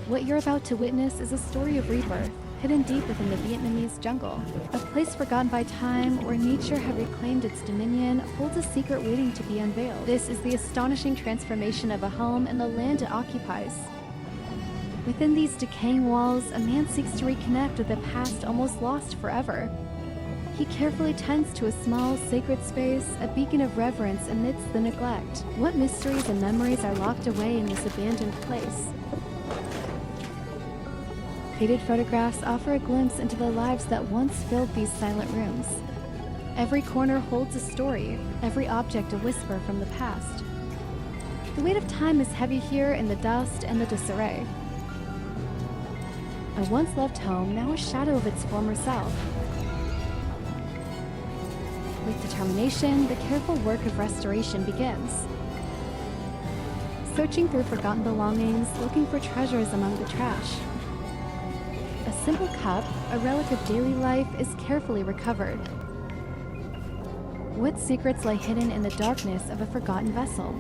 What you're about to witness is a story of rebirth, hidden deep within the Vietnamese jungle. A place forgotten by time, where nature had reclaimed its dominion, holds a secret waiting to be unveiled. This is the astonishing transformation of a home and the land it occupies. Within these decaying walls, a man seeks to reconnect with a past almost lost forever. He carefully tends to a small, sacred space, a beacon of reverence amidst the neglect. What mysteries and memories are locked away in this abandoned place? Faded photographs offer a glimpse into the lives that once filled these silent rooms. Every corner holds a story, every object a whisper from the past. The weight of time is heavy here in the dust and the disarray. A once-loved home, now a shadow of its former self. With determination, the careful work of restoration begins. Searching through forgotten belongings, looking for treasures among the trash. A simple cup, a relic of daily life, is carefully recovered. What secrets lie hidden in the darkness of a forgotten vessel?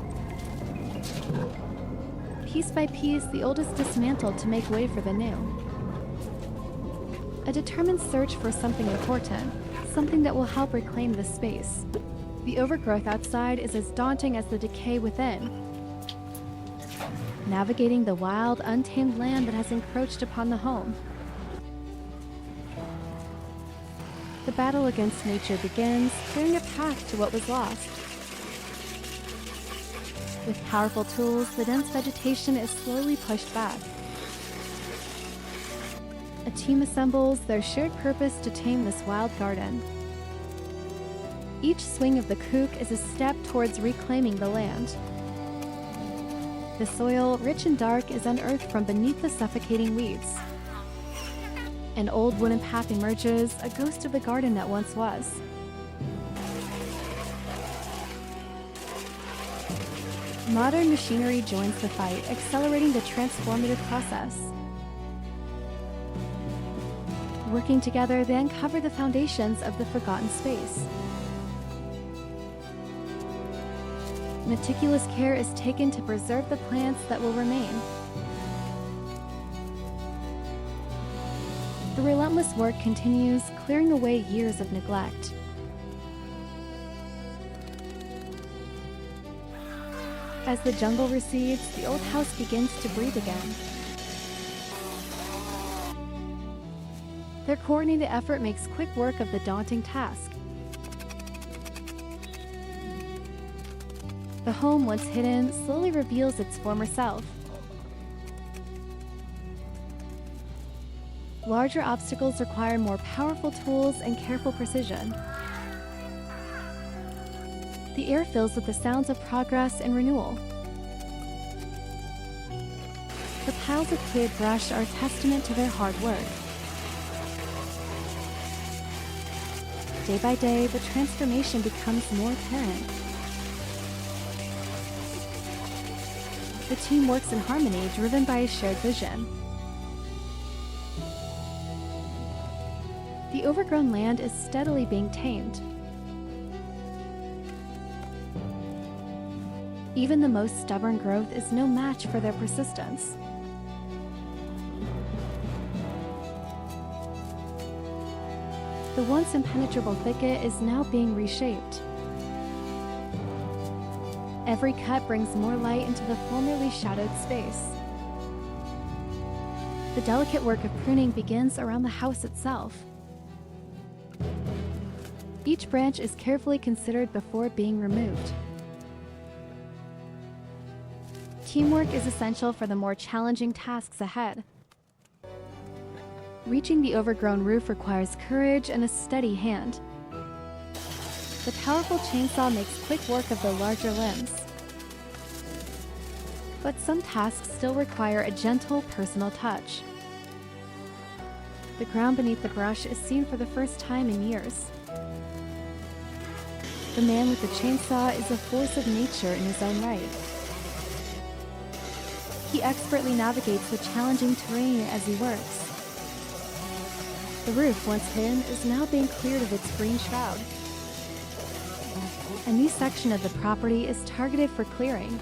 Piece by piece, the old is dismantled to make way for the new. A determined search for something important, something that will help reclaim this space. The overgrowth outside is as daunting as the decay within. Navigating the wild, untamed land that has encroached upon the home. The battle against nature begins, clearing a path to what was lost. With powerful tools, the dense vegetation is slowly pushed back. A team assembles, their shared purpose to tame this wild garden. Each swing of the kook is a step towards reclaiming the land. The soil, rich and dark, is unearthed from beneath the suffocating weeds. An old wooden path emerges, a ghost of the garden that once was. Modern machinery joins the fight, accelerating the transformative process. Working together, they uncover the foundations of the forgotten space. Meticulous care is taken to preserve the plants that will remain. The relentless work continues, clearing away years of neglect. As the jungle recedes, the old house begins to breathe again. Their coordinated effort makes quick work of the daunting task. The home, once hidden, slowly reveals its former self. Larger obstacles require more powerful tools and careful precision. The air fills with the sounds of progress and renewal. The piles of cleared brush are a testament to their hard work. Day by day, the transformation becomes more apparent. The team works in harmony, driven by a shared vision. The overgrown land is steadily being tamed. Even the most stubborn growth is no match for their persistence. The once impenetrable thicket is now being reshaped. Every cut brings more light into the formerly shadowed space. The delicate work of pruning begins around the house itself. Each branch is carefully considered before being removed. Teamwork is essential for the more challenging tasks ahead. Reaching the overgrown roof requires courage and a steady hand. The powerful chainsaw makes quick work of the larger limbs. But some tasks still require a gentle, personal touch. The ground beneath the brush is seen for the first time in years. The man with the chainsaw is a force of nature in his own right. He expertly navigates the challenging terrain as he works. The roof, once hidden, is now being cleared of its green shroud. A new section of the property is targeted for clearing.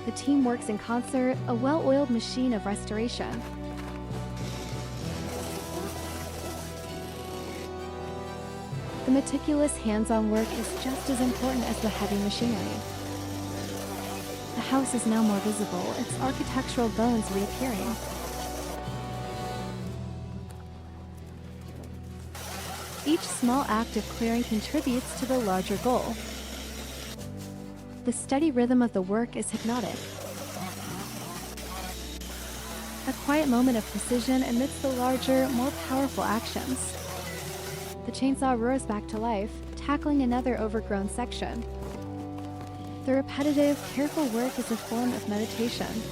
The team works in concert, a well-oiled machine of restoration. The meticulous hands-on work is just as important as the heavy machinery. The house is now more visible, its architectural bones reappearing. Each small act of clearing contributes to the larger goal. The steady rhythm of the work is hypnotic. A quiet moment of precision amidst the larger, more powerful actions. The chainsaw roars back to life, tackling another overgrown section. The repetitive, careful work is a form of meditation.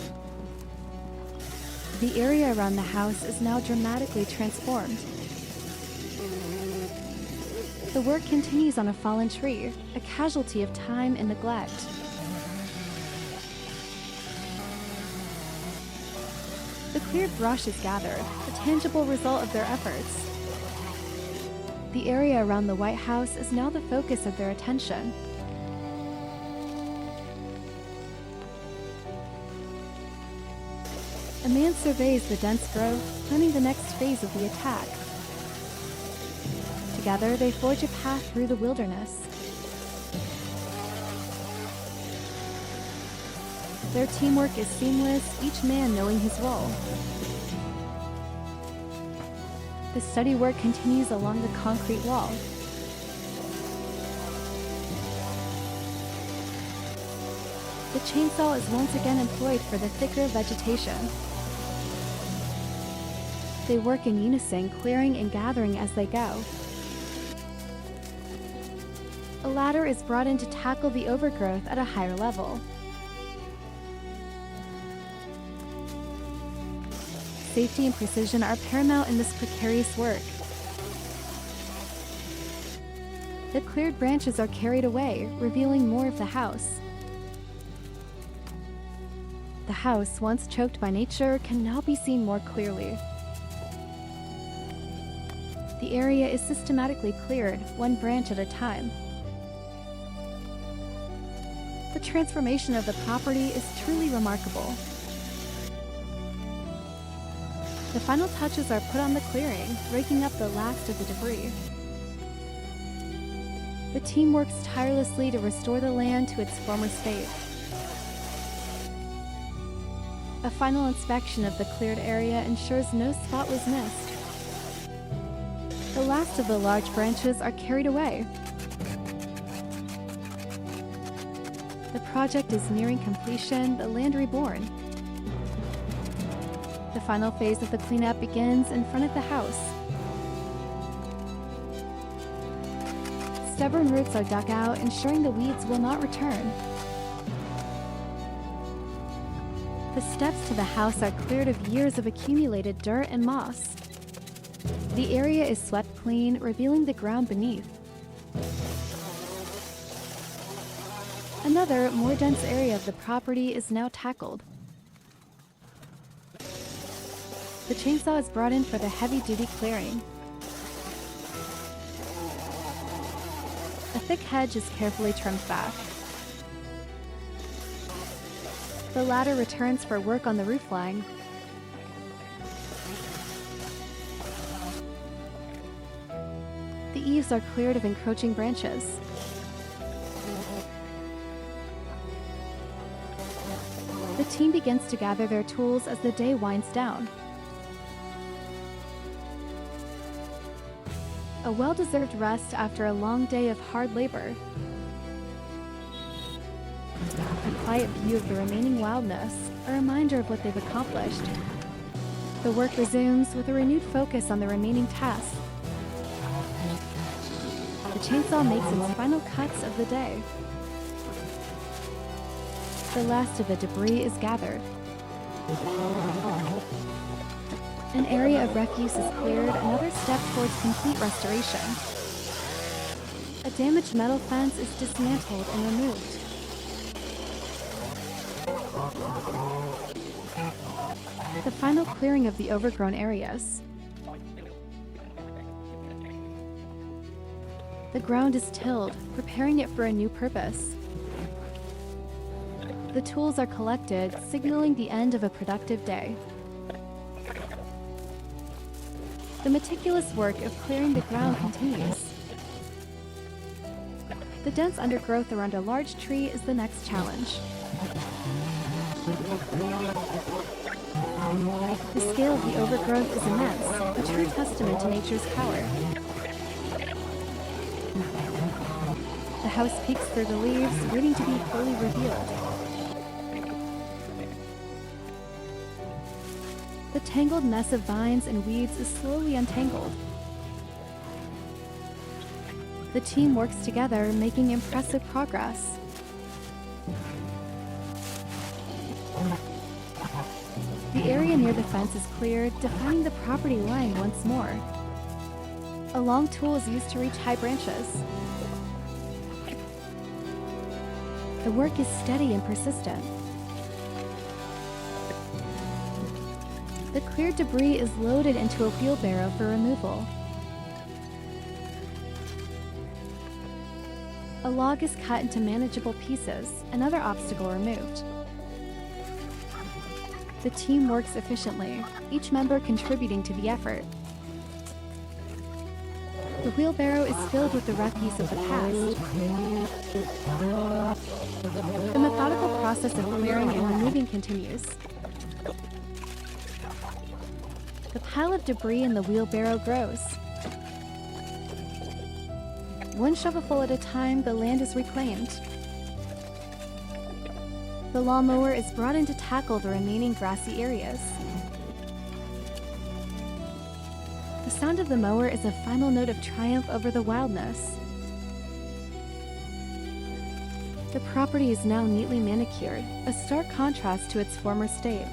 The area around the house is now dramatically transformed. The work continues on a fallen tree, a casualty of time and neglect. The cleared brush is gathered, a tangible result of their efforts. The area around the White House is now the focus of their attention. A man surveys the dense growth, planning the next phase of the attack. Together, they forge a path through the wilderness. Their teamwork is seamless, each man knowing his role. The steady work continues along the concrete wall. The chainsaw is once again employed for the thicker vegetation. They work in unison, clearing and gathering as they go. A ladder is brought in to tackle the overgrowth at a higher level. Safety and precision are paramount in this precarious work. The cleared branches are carried away, revealing more of the house. The house, once choked by nature, can now be seen more clearly. The area is systematically cleared, one branch at a time. The transformation of the property is truly remarkable. The final touches are put on the clearing, raking up the last of the debris. The team works tirelessly to restore the land to its former state. A final inspection of the cleared area ensures no spot was missed. The last of the large branches are carried away. The project is nearing completion, the land reborn. The final phase of the cleanup begins in front of the house. Stubborn roots are dug out, ensuring the weeds will not return. The steps to the house are cleared of years of accumulated dirt and moss. The area is swept clean, revealing the ground beneath. Another, more dense area of the property is now tackled. The chainsaw is brought in for the heavy-duty clearing. A thick hedge is carefully trimmed back. The ladder returns for work on the roofline. The eaves are cleared of encroaching branches. The team begins to gather their tools as the day winds down. A well-deserved rest after a long day of hard labor. A quiet view of the remaining wildness, a reminder of what they've accomplished. The work resumes with a renewed focus on the remaining tasks. The chainsaw makes its final cuts of the day. The last of the debris is gathered. An area of refuse is cleared, another step towards complete restoration. A damaged metal fence is dismantled and removed. The final clearing of the overgrown areas. The ground is tilled, preparing it for a new purpose. The tools are collected, signaling the end of a productive day. The meticulous work of clearing the ground continues. The dense undergrowth around a large tree is the next challenge. The scale of the overgrowth is immense, a true testament to nature's power. The house peeks through the leaves, waiting to be fully revealed. The tangled mess of vines and weeds is slowly untangled. The team works together, making impressive progress. The area near the fence is cleared, defining the property line once more. A long tool is used to reach high branches. The work is steady and persistent. The cleared debris is loaded into a wheelbarrow for removal. A log is cut into manageable pieces, another obstacle removed. The team works efficiently, each member contributing to the effort. The wheelbarrow is filled with the refuse of the past. The methodical process of clearing and removing continues. The pile of debris in the wheelbarrow grows. One shovelful at a time, the land is reclaimed. The lawnmower is brought in to tackle the remaining grassy areas. The sound of the mower is a final note of triumph over the wildness. The property is now neatly manicured, a stark contrast to its former state.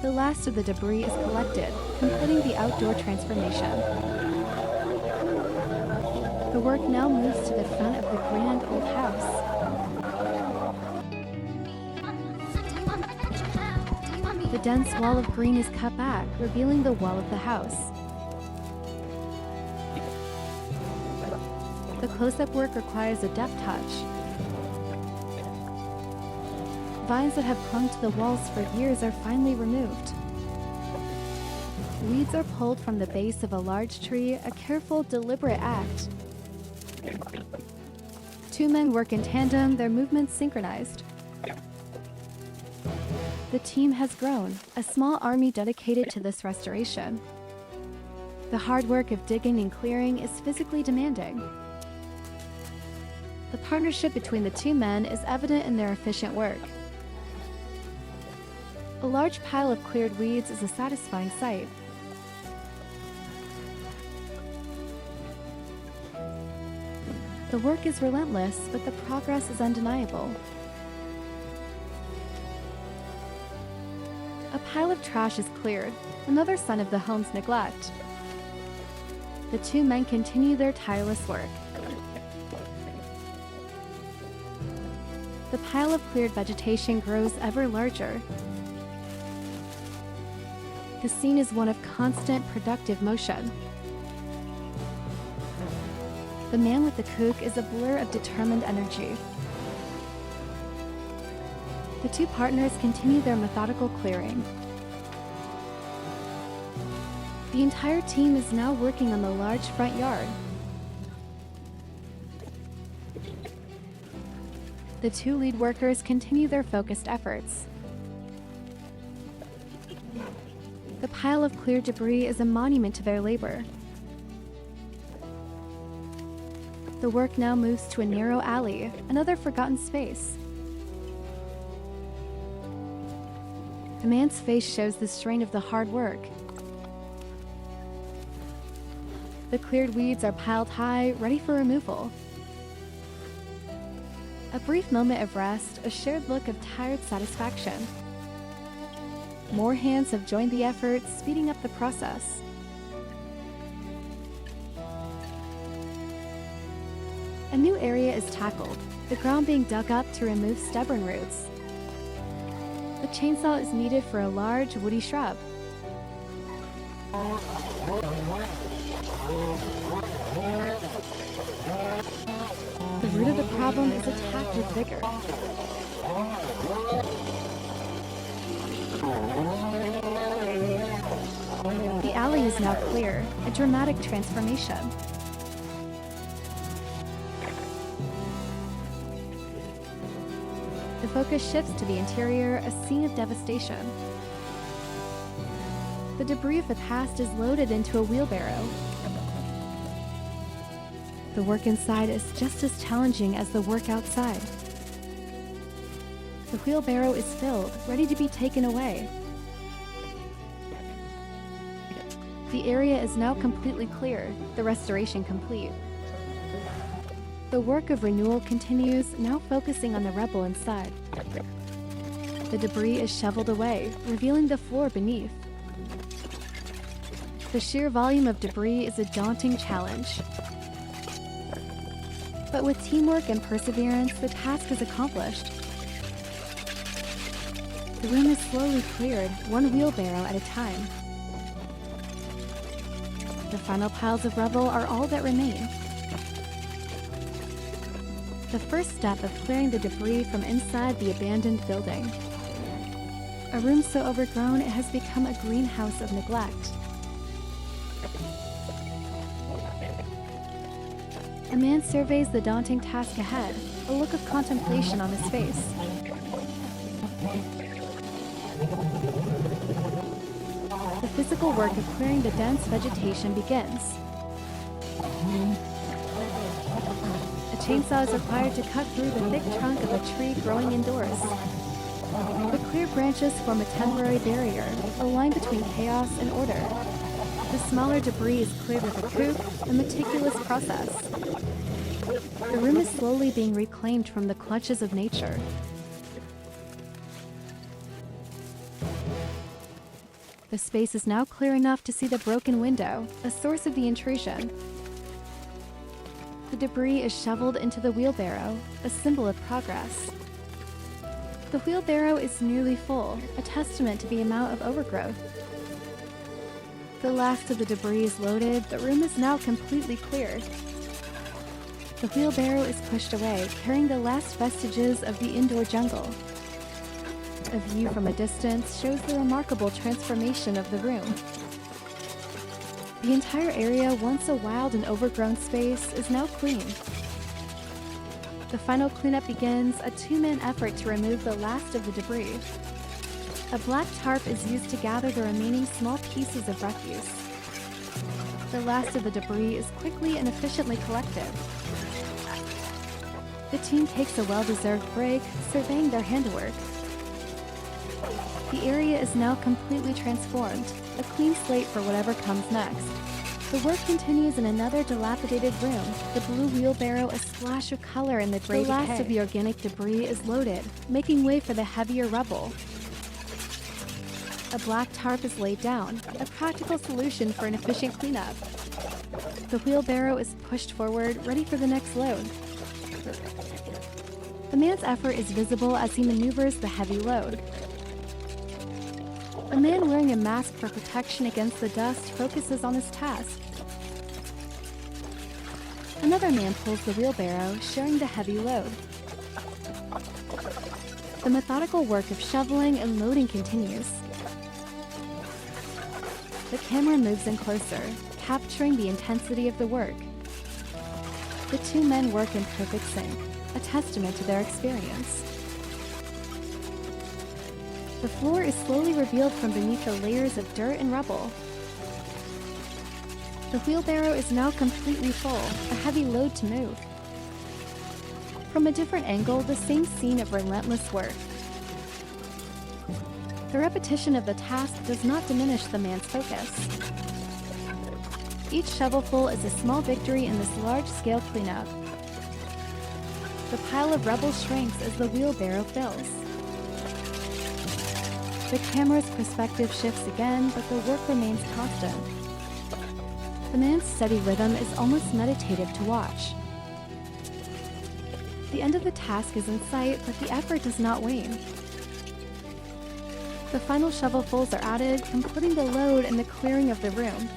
The last of the debris is collected, completing the outdoor transformation. The work now moves to the front of the grand old house. The dense wall of green is cut back, revealing the wall of the house. The close-up work requires a deft touch. Vines that have clung to the walls for years are finally removed. Weeds are pulled from the base of a large tree, a careful, deliberate act. Two men work in tandem, their movements synchronized. The team has grown, a small army dedicated to this restoration. The hard work of digging and clearing is physically demanding. The partnership between the two men is evident in their efficient work. A large pile of cleared weeds is a satisfying sight. The work is relentless, but the progress is undeniable. A pile of trash is cleared, another sign of the home's neglect. The two men continue their tireless work. The pile of cleared vegetation grows ever larger. The scene is one of constant, productive motion. The man with the kook is a blur of determined energy. The two partners continue their methodical clearing. The entire team is now working on the large front yard. The two lead workers continue their focused efforts. The pile of cleared debris is a monument to their labor. The work now moves to a narrow alley, another forgotten space. The man's face shows the strain of the hard work. The cleared weeds are piled high, ready for removal. A brief moment of rest, a shared look of tired satisfaction. More hands have joined the effort, speeding up the process. A new area is tackled, the ground being dug up to remove stubborn roots. The chainsaw is needed for a large, woody shrub. The root of the problem is attacked with vigor. The alley is now clear, a dramatic transformation. The focus shifts to the interior, a scene of devastation. The debris of the past is loaded into a wheelbarrow. The work inside is just as challenging as the work outside. The wheelbarrow is filled, ready to be taken away. The area is now completely clear, the restoration complete. The work of renewal continues, now focusing on the rebel inside. The debris is shoveled away, revealing the floor beneath. The sheer volume of debris is a daunting challenge. But with teamwork and perseverance, the task is accomplished. The room is slowly cleared, one wheelbarrow at a time. The final piles of rubble are all that remain. The first step of clearing the debris from inside the abandoned building. A room so overgrown it has become a greenhouse of neglect. A man surveys the daunting task ahead, a look of contemplation on his face. The physical work of clearing the dense vegetation begins. A chainsaw is required to cut through the thick trunk of a tree growing indoors. The clear branches form a temporary barrier, a line between chaos and order. The smaller debris is cleared with a coup, a meticulous process. The room is slowly being reclaimed from the clutches of nature. The space is now clear enough to see the broken window, a source of the intrusion. The debris is shoveled into the wheelbarrow, a symbol of progress. The wheelbarrow is nearly full, a testament to the amount of overgrowth. The last of the debris is loaded, the room is now completely cleared. The wheelbarrow is pushed away, carrying the last vestiges of the indoor jungle. A view from a distance shows the remarkable transformation of the room. The entire area, once a wild and overgrown space, is now clean. The final cleanup begins, a two-man effort to remove the last of the debris. A black tarp is used to gather the remaining small pieces of refuse. The last of the debris is quickly and efficiently collected. The team takes a well-deserved break, surveying their handiwork. The area is now completely transformed, a clean slate for whatever comes next. The work continues in another dilapidated room, the blue wheelbarrow a splash of color in the gray decay. The last of the organic debris is loaded, making way for the heavier rubble. A black tarp is laid down, a practical solution for an efficient cleanup. The wheelbarrow is pushed forward, ready for the next load. The man's effort is visible as he maneuvers the heavy load. A man wearing a mask for protection against the dust focuses on his task. Another man pulls the wheelbarrow, sharing the heavy load. The methodical work of shoveling and loading continues. The camera moves in closer, capturing the intensity of the work. The two men work in perfect sync, a testament to their experience. The floor is slowly revealed from beneath the layers of dirt and rubble. The wheelbarrow is now completely full, a heavy load to move. From a different angle, the same scene of relentless work. The repetition of the task does not diminish the man's focus. Each shovelful is a small victory in this large-scale cleanup. The pile of rubble shrinks as the wheelbarrow fills. The camera's perspective shifts again, but the work remains constant. The man's steady rhythm is almost meditative to watch. The end of the task is in sight, but the effort does not wane. The final shovelfuls are added, completing the load and the clearing of the room.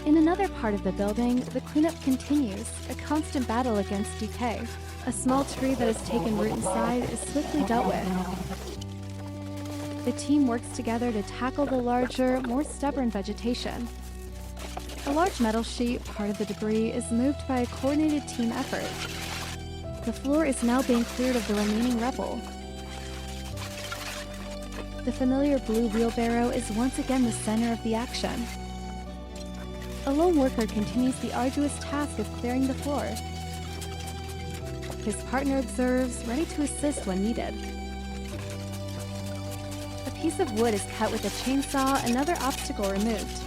In another part of the building, the cleanup continues, a constant battle against decay. A small tree that has taken root inside is swiftly dealt with. The team works together to tackle the larger, more stubborn vegetation. A large metal sheet, part of the debris, is moved by a coordinated team effort. The floor is now being cleared of the remaining rubble. The familiar blue wheelbarrow is once again the center of the action. A lone worker continues the arduous task of clearing the floor. His partner observes, ready to assist when needed. A piece of wood is cut with a chainsaw, another obstacle removed.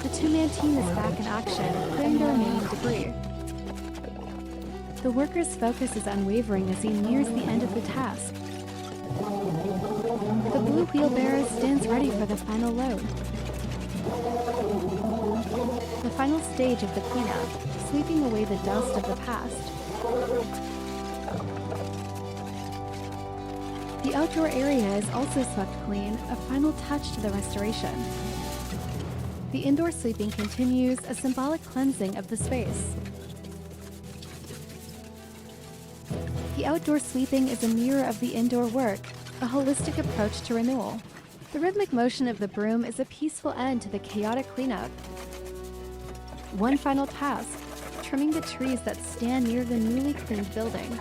The two-man team is back in action, clearing the remaining debris. The worker's focus is unwavering as he nears the end of the task. The blue wheelbarrow stands ready for the final load. The final stage of the cleanup, sweeping away the dust of the past. The outdoor area is also swept clean, a final touch to the restoration. The indoor sweeping continues, a symbolic cleansing of the space. The outdoor sweeping is a mirror of the indoor work, a holistic approach to renewal. The rhythmic motion of the broom is a peaceful end to the chaotic cleanup. One final task, trimming the trees that stand near the newly cleaned building.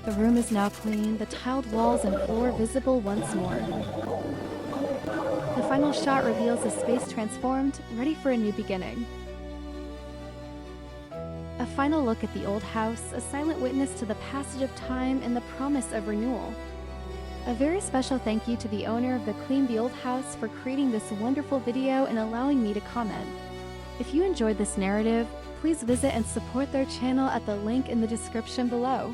The room is now clean, the tiled walls and floor visible once more. The final shot reveals a space transformed, ready for a new beginning. A final look at the old house, a silent witness to the passage of time and the promise of renewal. A very special thank you to the owner of the Clean the Old House for creating this wonderful video and allowing me to comment. If you enjoyed this narrative, please visit and support their channel at the link in the description below.